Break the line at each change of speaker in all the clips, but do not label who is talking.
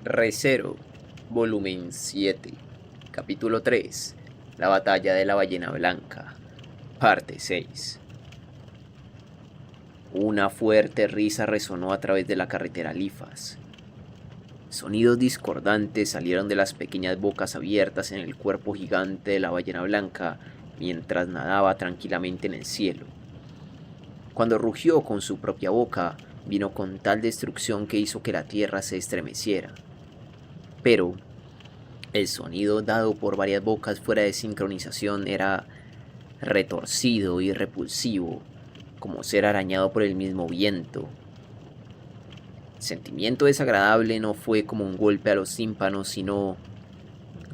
Recero, volumen 7, capítulo 3, La batalla de la ballena blanca, parte 6. Una fuerte risa resonó a través de la carretera Lifas. Sonidos discordantes salieron de las pequeñas bocas abiertas en el cuerpo gigante de la ballena blanca mientras nadaba tranquilamente en el cielo. Cuando rugió con su propia boca, vino con tal destrucción que hizo que la tierra se estremeciera. Pero el sonido dado por varias bocas fuera de sincronización era retorcido y repulsivo, como ser arañado por el mismo viento. El sentimiento desagradable no fue como un golpe a los tímpanos, sino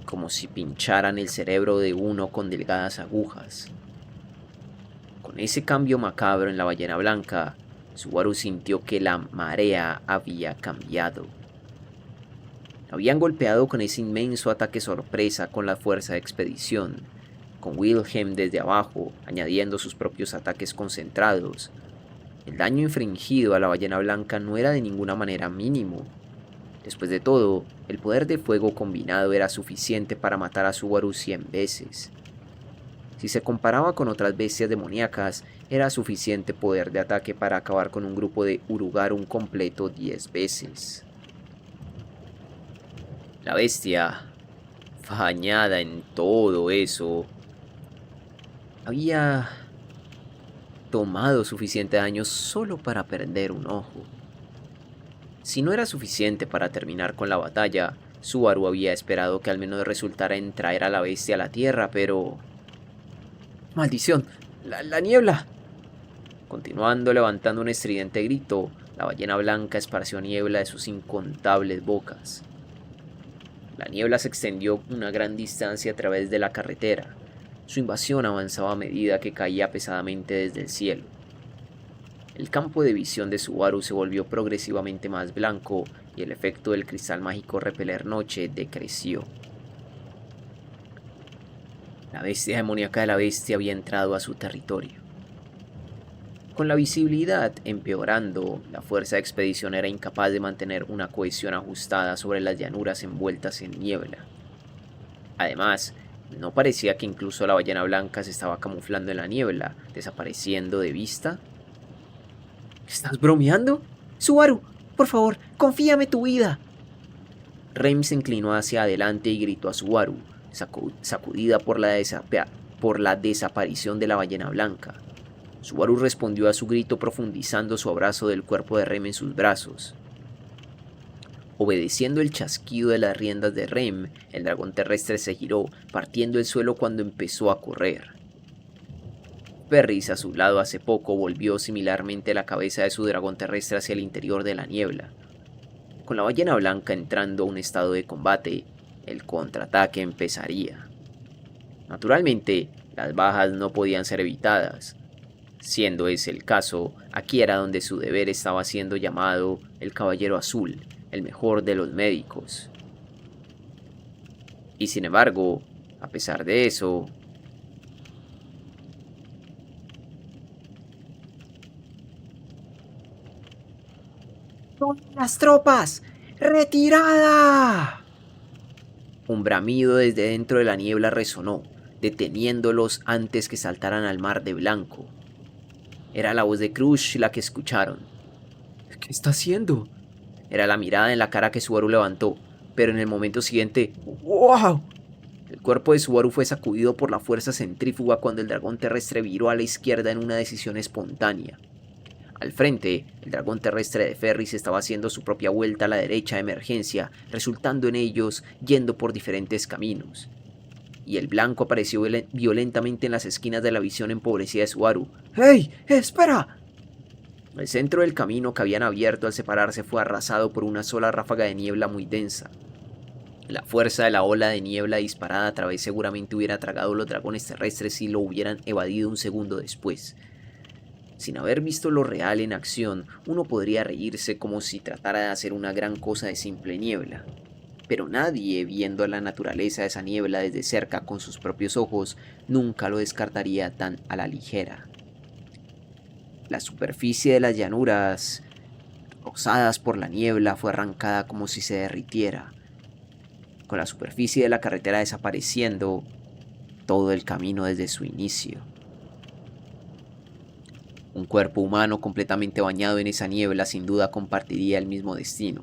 como si pincharan el cerebro de uno con delgadas agujas. Con ese cambio macabro en la ballena blanca, Subaru sintió que la marea había cambiado. Habían golpeado con ese inmenso ataque sorpresa con la fuerza de expedición, con Wilhelm desde abajo, añadiendo sus propios ataques concentrados. El daño infringido a la ballena blanca no era de ninguna manera mínimo. Después de todo, el poder de fuego combinado era suficiente para matar a Subaru 100 veces. Si se comparaba con otras bestias demoníacas, era suficiente poder de ataque para acabar con un grupo de Urugarum completo 10 veces. La bestia, fañada en todo eso, había tomado suficiente daño solo para perder un ojo. Si no era suficiente para terminar con la batalla, Subaru había esperado que al menos resultara en traer a la bestia a la tierra, pero... ¡Maldición! ¡La niebla! Continuando levantando un estridente grito, la ballena blanca esparció niebla de sus incontables bocas. La niebla se extendió una gran distancia a través de la carretera. Su invasión avanzaba a medida que caía pesadamente desde el cielo. El campo de visión de Subaru se volvió progresivamente más blanco y el efecto del cristal mágico repeler noche decreció. La bestia demoníaca de la bestia había entrado a su territorio. Con la visibilidad empeorando, la fuerza de expedición era incapaz de mantener una cohesión ajustada sobre las llanuras envueltas en niebla. Además, no parecía que incluso la ballena blanca se estaba camuflando en la niebla, desapareciendo de vista. ¿Estás bromeando? Subaru, por favor, confíame tu vida. Rem se inclinó hacia adelante y gritó a Subaru, sacudida por la desaparición de la ballena blanca. Subaru respondió a su grito profundizando su abrazo del cuerpo de Rem en sus brazos. Obedeciendo el chasquido de las riendas de Rem, el dragón terrestre se giró, partiendo el suelo cuando empezó a correr. Ferris, a su lado hace poco, volvió similarmente la cabeza de su dragón terrestre hacia el interior de la niebla. Con la ballena blanca entrando a un estado de combate, el contraataque empezaría. Naturalmente, las bajas no podían ser evitadas. Siendo ese el caso, aquí era donde su deber estaba siendo llamado el Caballero Azul, el mejor de los médicos. Y sin embargo, a pesar de eso... ¡Las tropas! ¡Retirada! Un bramido desde dentro de la niebla resonó, deteniéndolos antes que saltaran al mar de blanco. Era la voz de Crush la que escucharon. ¿Qué está haciendo? Era la mirada en la cara que Subaru levantó, pero en el momento siguiente... ¡Wow! El cuerpo de Subaru fue sacudido por la fuerza centrífuga cuando el dragón terrestre viró a la izquierda en una decisión espontánea. Al frente, el dragón terrestre de Ferris estaba haciendo su propia vuelta a la derecha de emergencia, resultando en ellos yendo por diferentes caminos. Y el blanco apareció violentamente en las esquinas de la visión empobrecida de Subaru. ¡Hey! ¡Espera! El centro del camino que habían abierto al separarse fue arrasado por una sola ráfaga de niebla muy densa. La fuerza de la ola de niebla disparada a través seguramente hubiera tragado los dragones terrestres si lo hubieran evadido un segundo después. Sin haber visto lo real en acción, uno podría reírse como si tratara de hacer una gran cosa de simple niebla. Pero nadie, viendo la naturaleza de esa niebla desde cerca con sus propios ojos, nunca lo descartaría tan a la ligera. La superficie de las llanuras rozadas por la niebla, fue arrancada como si se derritiera, con la superficie de la carretera desapareciendo todo el camino desde su inicio. Un cuerpo humano completamente bañado en esa niebla sin duda compartiría el mismo destino.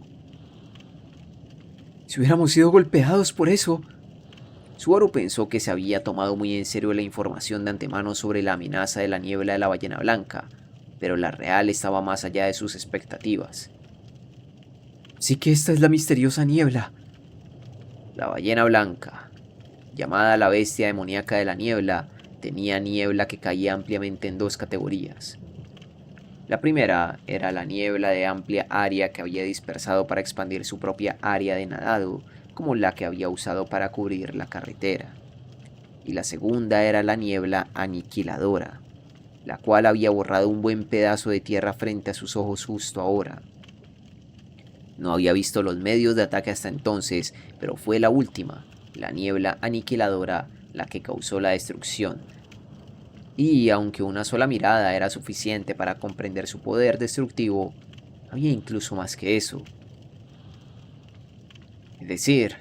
Si hubiéramos sido golpeados por eso. Subaru pensó que se había tomado muy en serio la información de antemano sobre la amenaza de la niebla de la ballena blanca, pero la real estaba más allá de sus expectativas. Sí que esta es la misteriosa niebla. La ballena blanca, llamada la bestia demoníaca de la niebla, tenía niebla que caía ampliamente en dos categorías. La primera era la niebla de amplia área que había dispersado para expandir su propia área de nadado, como la que había usado para cubrir la carretera. Y la segunda era la niebla aniquiladora, la cual había borrado un buen pedazo de tierra frente a sus ojos justo ahora. No había visto los medios de ataque hasta entonces, pero fue la última, la niebla aniquiladora, la que causó la destrucción. Y aunque una sola mirada era suficiente para comprender su poder destructivo, había incluso más que eso. Es decir,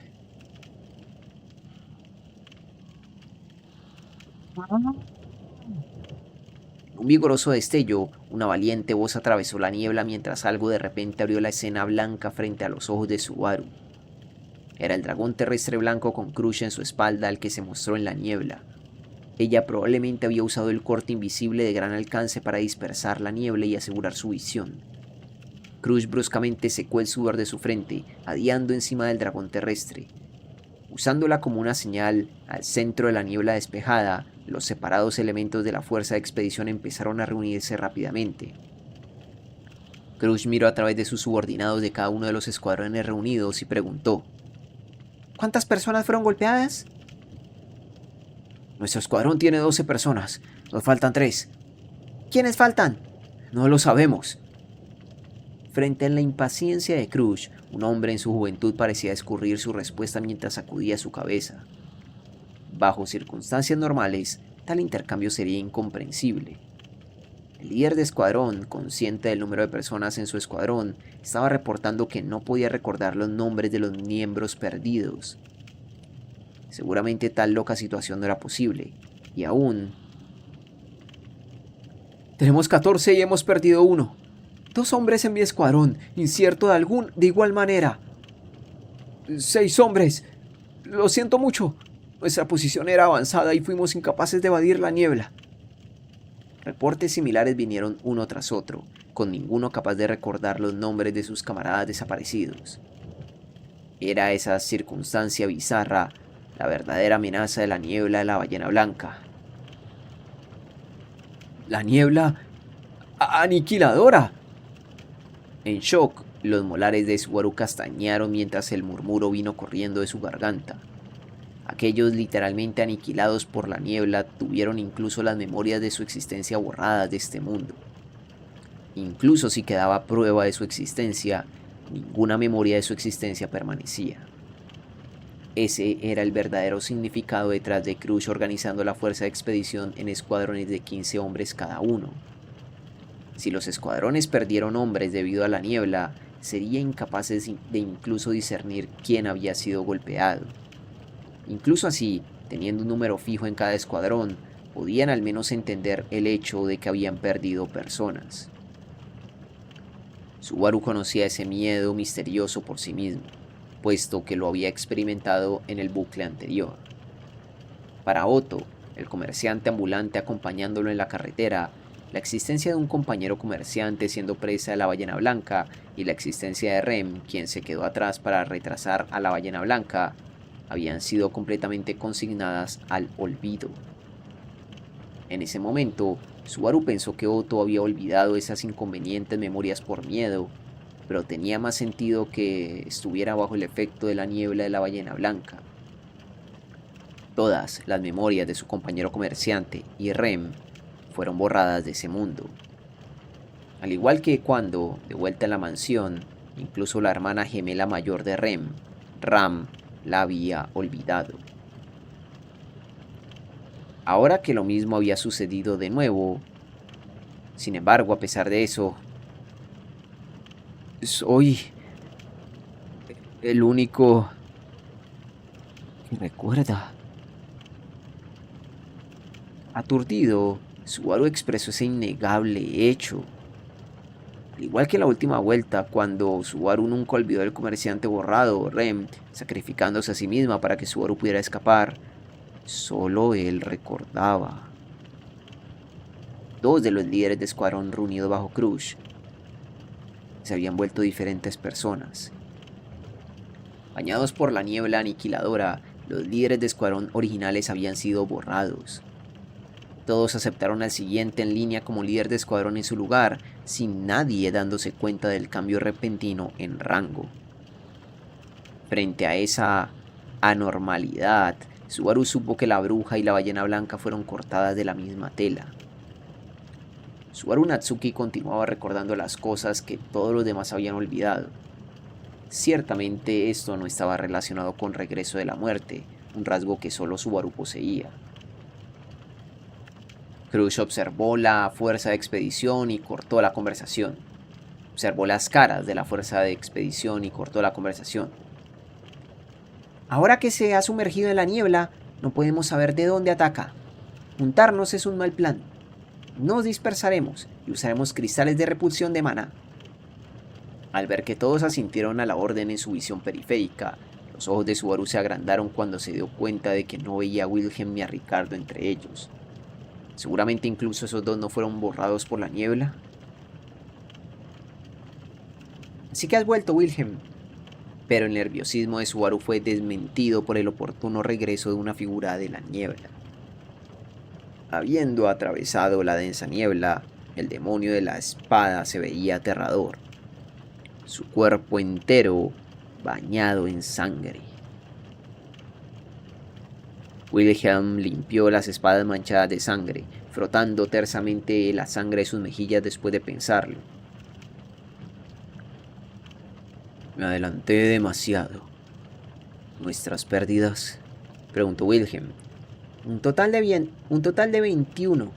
un vigoroso destello, una valiente voz atravesó la niebla mientras algo de repente abrió la escena blanca frente a los ojos de Subaru. Era el dragón terrestre blanco con Crush en su espalda el que se mostró en la niebla. Ella probablemente había usado el corte invisible de gran alcance para dispersar la niebla y asegurar su visión. Crush bruscamente secó el sudor de su frente, adiando encima del dragón terrestre. Usándola como una señal, al centro de la niebla despejada, los separados elementos de la fuerza de expedición empezaron a reunirse rápidamente. Crush miró a través de sus subordinados de cada uno de los escuadrones reunidos y preguntó: ¿cuántas personas fueron golpeadas? Nuestro escuadrón tiene 12 personas. Nos faltan 3. ¿Quiénes faltan? No lo sabemos. Frente a la impaciencia de Crush, un hombre en su juventud parecía escurrir su respuesta mientras sacudía su cabeza. Bajo circunstancias normales, tal intercambio sería incomprensible. El líder de escuadrón, consciente del número de personas en su escuadrón, estaba reportando que no podía recordar los nombres de los miembros perdidos. Seguramente tal loca situación no era posible, y aún... Tenemos 14 y hemos perdido 1. 2 hombres en mi escuadrón, incierto de igual manera. 6 hombres. Lo siento mucho. Nuestra posición era avanzada y fuimos incapaces de evadir la niebla. Reportes similares vinieron uno tras otro, con ninguno capaz de recordar los nombres de sus camaradas desaparecidos. Era esa circunstancia bizarra la verdadera amenaza de la niebla de la ballena blanca. ¡La niebla aniquiladora! En shock, los molares de Subaru castañaron mientras el murmuro vino corriendo de su garganta. Aquellos literalmente aniquilados por la niebla tuvieron incluso las memorias de su existencia borradas de este mundo. Incluso si quedaba prueba de su existencia, ninguna memoria de su existencia permanecía. Ese era el verdadero significado detrás de Crush organizando la fuerza de expedición en escuadrones de 15 hombres cada uno. Si los escuadrones perdieron hombres debido a la niebla, serían incapaces de incluso discernir quién había sido golpeado. Incluso así, teniendo un número fijo en cada escuadrón, podían al menos entender el hecho de que habían perdido personas. Subaru conocía ese miedo misterioso por sí mismo, puesto que lo había experimentado en el bucle anterior. Para Otto, el comerciante ambulante acompañándolo en la carretera, la existencia de un compañero comerciante siendo presa de la ballena blanca y la existencia de Rem, quien se quedó atrás para retrasar a la ballena blanca, habían sido completamente consignadas al olvido. En ese momento, Subaru pensó que Otto había olvidado esas inconvenientes memorias por miedo, pero tenía más sentido que estuviera bajo el efecto de la niebla de la ballena blanca. Todas las memorias de su compañero comerciante y Rem fueron borradas de ese mundo. Al igual que cuando, de vuelta en la mansión, incluso la hermana gemela mayor de Rem, Ram, la había olvidado. Ahora que lo mismo había sucedido de nuevo, sin embargo, a pesar de eso, Soy el único que recuerda. Aturdido, Subaru expresó ese innegable hecho. Al igual que en la última vuelta, cuando Subaru nunca olvidó al comerciante borrado, Rem, sacrificándose a sí misma para que Subaru pudiera escapar, solo él recordaba. Dos de los líderes de escuadrón reunidos bajo Crush se habían vuelto diferentes personas. Bañados por la niebla aniquiladora, los líderes de escuadrón originales habían sido borrados. Todos aceptaron al siguiente en línea como líder de escuadrón en su lugar, sin nadie dándose cuenta del cambio repentino en rango. Frente a esa anormalidad, Subaru supo que la bruja y la ballena blanca fueron cortadas de la misma tela. Subaru Natsuki continuaba recordando las cosas que todos los demás habían olvidado. Ciertamente esto no estaba relacionado con regreso de la muerte, un rasgo que solo Subaru poseía. Crush observó la fuerza de expedición y cortó la conversación. Observó las caras de la fuerza de expedición y cortó la conversación. Ahora que se ha sumergido en la niebla, no podemos saber de dónde ataca. Juntarnos es un mal plan. Nos dispersaremos y usaremos cristales de repulsión de maná. Al ver que todos asintieron a la orden en su visión periférica, los ojos de Subaru se agrandaron cuando se dio cuenta de que no veía a Wilhelm ni a Ricardo entre ellos. Seguramente incluso esos dos no fueron borrados por la niebla. Así que has vuelto, Wilhelm. Pero el nerviosismo de Subaru fue desmentido por el oportuno regreso de una figura de la niebla. Habiendo atravesado la densa niebla, el demonio de la espada se veía aterrador. Su cuerpo entero bañado en sangre. Wilhelm limpió las espadas manchadas de sangre, frotando tersamente la sangre de sus mejillas después de pensarlo. Me adelanté demasiado. ¿Nuestras pérdidas? Preguntó Wilhelm. Un total de 21.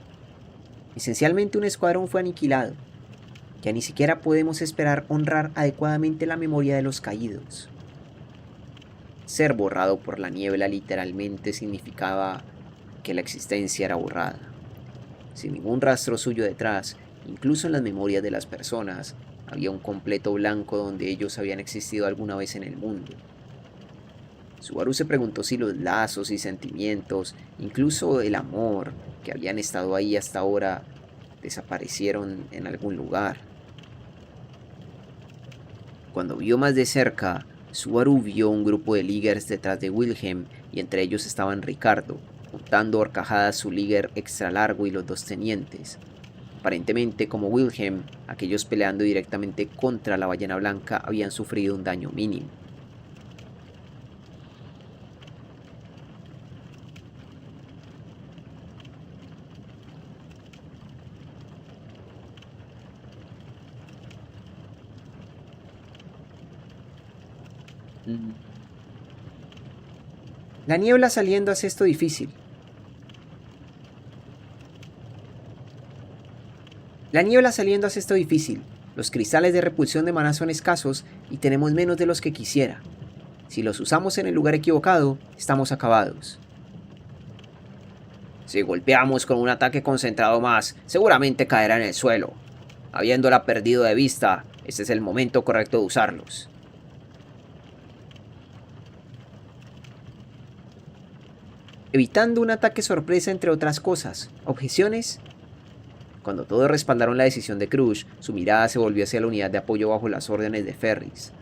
Esencialmente un escuadrón fue aniquilado. Ya ni siquiera podemos esperar honrar adecuadamente la memoria de los caídos. Ser borrado por la niebla literalmente significaba que la existencia era borrada. Sin ningún rastro suyo detrás, incluso en las memorias de las personas, había un completo blanco donde ellos habían existido alguna vez en el mundo. Subaru se preguntó si los lazos y sentimientos, incluso el amor, que habían estado ahí hasta ahora, desaparecieron en algún lugar. Cuando vio más de cerca, Subaru vio un grupo de líderes detrás de Wilhelm y entre ellos estaban Ricardo, montando horcajadas su líder extra largo y los dos tenientes. Aparentemente, como Wilhelm, aquellos peleando directamente contra la ballena blanca habían sufrido un daño mínimo. La niebla saliendo hace esto difícil. Los cristales de repulsión de maná son escasos y tenemos menos de los que quisiera. Si los usamos en el lugar equivocado, estamos acabados. Si golpeamos con un ataque concentrado más, seguramente caerá en el suelo. Habiéndola perdido de vista, este es el momento correcto de usarlos. Evitando un ataque sorpresa entre otras cosas. ¿Objeciones? Cuando todos respaldaron la decisión de Crush, su mirada se volvió hacia la unidad de apoyo bajo las órdenes de Ferris.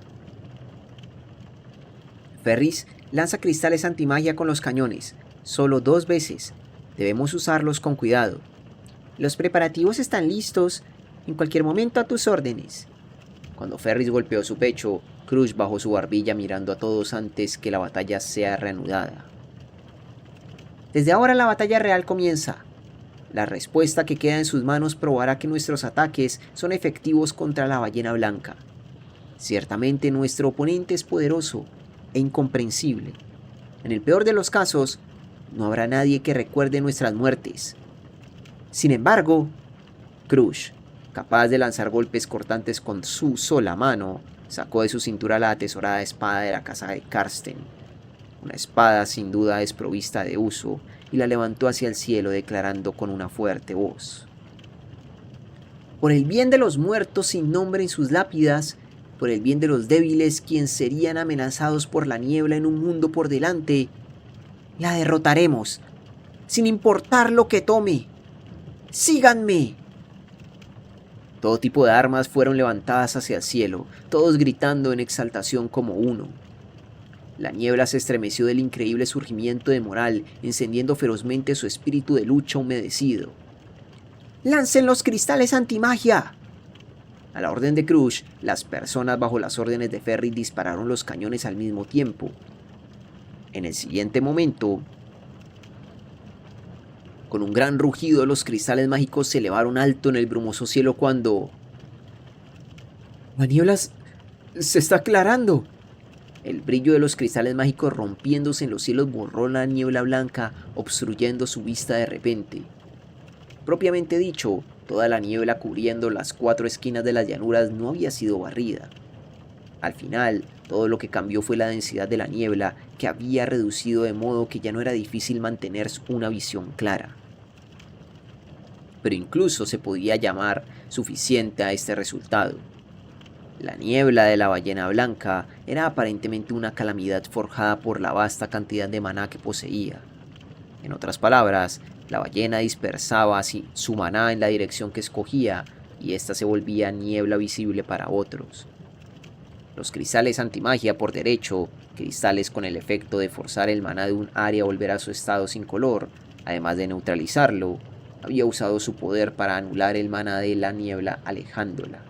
Ferris lanza cristales antimagia con los cañones, solo 2 veces. Debemos usarlos con cuidado. Los preparativos están listos, en cualquier momento a tus órdenes. Cuando Ferris golpeó su pecho, Crush bajó su barbilla mirando a todos antes que la batalla sea reanudada. Desde ahora la batalla real comienza. La respuesta que queda en sus manos probará que nuestros ataques son efectivos contra la ballena blanca. Ciertamente nuestro oponente es poderoso e incomprensible. En el peor de los casos, no habrá nadie que recuerde nuestras muertes. Sin embargo, Crush, Capaz de lanzar golpes cortantes con su sola mano, sacó de su cintura la atesorada espada de la casa de Karsten, una espada sin duda desprovista de uso, y la levantó hacia el cielo declarando con una fuerte voz: por el bien de los muertos sin nombre en sus lápidas, por el bien de los débiles quienes serían amenazados por la niebla en un mundo por delante, la derrotaremos, sin importar lo que tome. ¡Síganme! Todo tipo de armas fueron levantadas hacia el cielo, todos gritando en exaltación como uno. La niebla se estremeció del increíble surgimiento de Moral, encendiendo ferozmente su espíritu de lucha humedecido. ¡Lancen los cristales antimagia! A la orden de Crush, las personas bajo las órdenes de Ferry dispararon los cañones al mismo tiempo. En el siguiente momento, con un gran rugido, los cristales mágicos se elevaron alto en el brumoso cielo cuando... ¡La niebla se está aclarando! El brillo de los cristales mágicos rompiéndose en los cielos borró la niebla blanca, obstruyendo su vista de repente. Propiamente dicho, toda la niebla cubriendo las 4 esquinas de las llanuras no había sido barrida. Al final, todo lo que cambió fue la densidad de la niebla, que había reducido de modo que ya no era difícil mantener una visión clara. Pero incluso se podía llamar suficiente a este resultado. La niebla de la ballena blanca era aparentemente una calamidad forjada por la vasta cantidad de maná que poseía. En otras palabras, la ballena dispersaba así su maná en la dirección que escogía, y ésta se volvía niebla visible para otros. Los cristales antimagia por derecho, cristales con el efecto de forzar el maná de un área a volver a su estado sin color, además de neutralizarlo, había usado su poder para anular el maná de la niebla alejándola.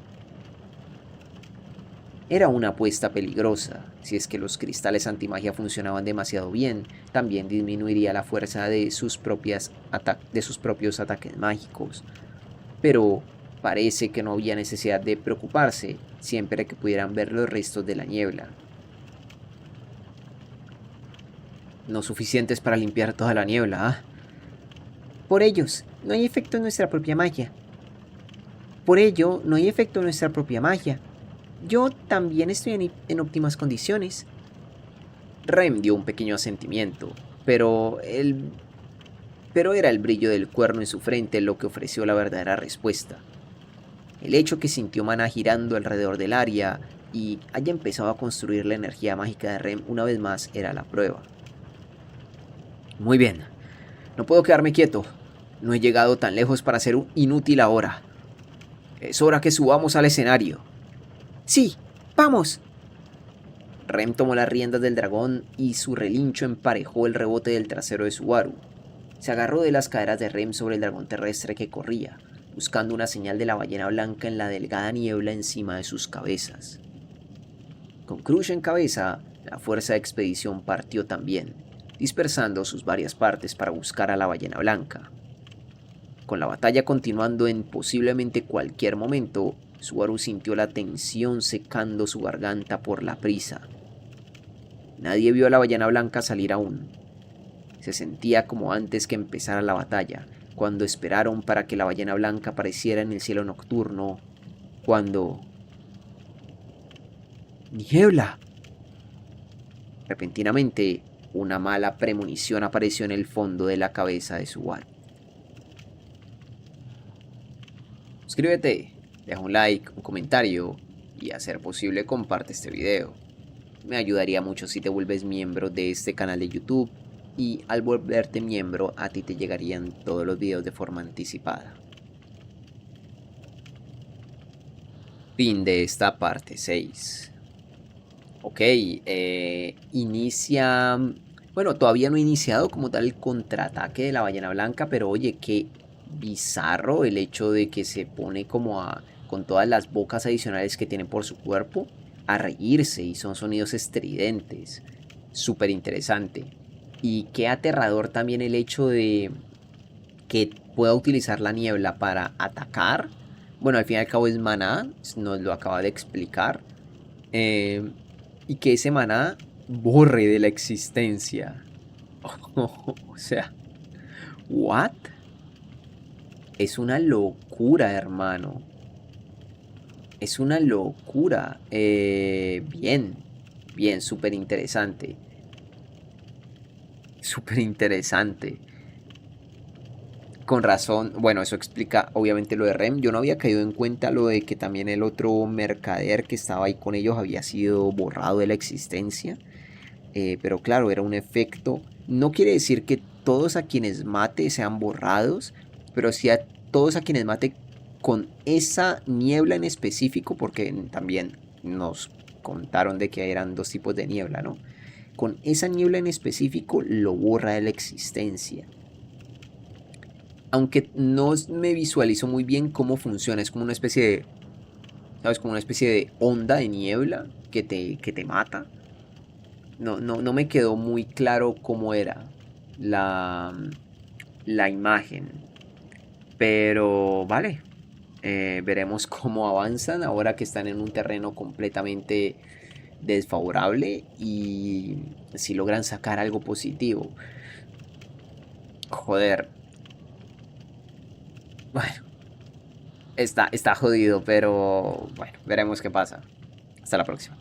Era una apuesta peligrosa. Si es que los cristales antimagia funcionaban demasiado bien, también disminuiría la fuerza de sus propios ataques mágicos. Pero parece que no había necesidad de preocuparse, siempre que pudieran ver los restos de la niebla. No suficientes para limpiar toda la niebla, ¿ah? Por ellos, no hay efecto en nuestra propia magia. Por ello, no hay efecto en nuestra propia magia. Yo también estoy en óptimas condiciones. Rem dio un pequeño asentimiento, pero era el brillo del cuerno en su frente lo que ofreció la verdadera respuesta. El hecho que sintió maná girando alrededor del área y haya empezado a construir la energía mágica de Rem una vez más era la prueba. Muy bien, no puedo quedarme quieto. No he llegado tan lejos para ser inútil ahora. Es hora que subamos al escenario. ¡Sí! ¡Vamos! Rem tomó las riendas del dragón y su relincho emparejó el rebote del trasero de Subaru. Se agarró de las caderas de Rem sobre el dragón terrestre que corría, buscando una señal de la ballena blanca en la delgada niebla encima de sus cabezas. Con Crush en cabeza, la fuerza de expedición partió también, dispersando sus varias partes para buscar a la ballena blanca. Con la batalla continuando en posiblemente cualquier momento, Subaru sintió la tensión secando su garganta por la prisa. Nadie vio a la ballena blanca salir aún. Se sentía como antes que empezara la batalla, cuando esperaron para que la ballena blanca apareciera en el cielo nocturno, cuando... ¡Niebla! Repentinamente, una mala premonición apareció en el fondo de la cabeza de Subaru. Suscríbete, deja un like, un comentario y a ser posible comparte este video. Me ayudaría mucho si te vuelves miembro de este canal de YouTube y al volverte miembro a ti te llegarían todos los videos de forma anticipada. Fin de esta parte 6. Ok, inicia... Bueno, todavía no ha iniciado como tal el contraataque de la ballena blanca, pero oye, qué bizarro el hecho de que se pone como con todas las bocas adicionales que tiene por su cuerpo, a reírse y son sonidos estridentes. Súper interesante. Y qué aterrador también el hecho de que pueda utilizar la niebla para atacar. Bueno, al fin y al cabo es maná, nos lo acaba de explicar. Y que ese maná borre de la existencia. O sea, ¿what? Es una locura, hermano. Es una locura. Bien, bien, súper interesante. Súper interesante. Con razón, bueno, eso explica obviamente lo de REM. Yo no había caído en cuenta lo de que también el otro mercader que estaba ahí con ellos había sido borrado de la existencia. Pero claro, era un efecto. No quiere decir que todos a quienes mate sean borrados, pero sí a todos a quienes mate con esa niebla en específico, porque también nos contaron de que eran dos tipos de niebla, ¿no? Con esa niebla en específico lo borra de la existencia. Aunque no me visualizo muy bien cómo funciona, es como una especie de, ¿sabes? Como una especie de onda de niebla que te mata. No me quedó muy claro cómo era la, la imagen. Pero vale, veremos cómo avanzan ahora que están en un terreno completamente desfavorable y si logran sacar algo positivo. Joder, bueno, está jodido, pero bueno, veremos qué pasa. Hasta la próxima.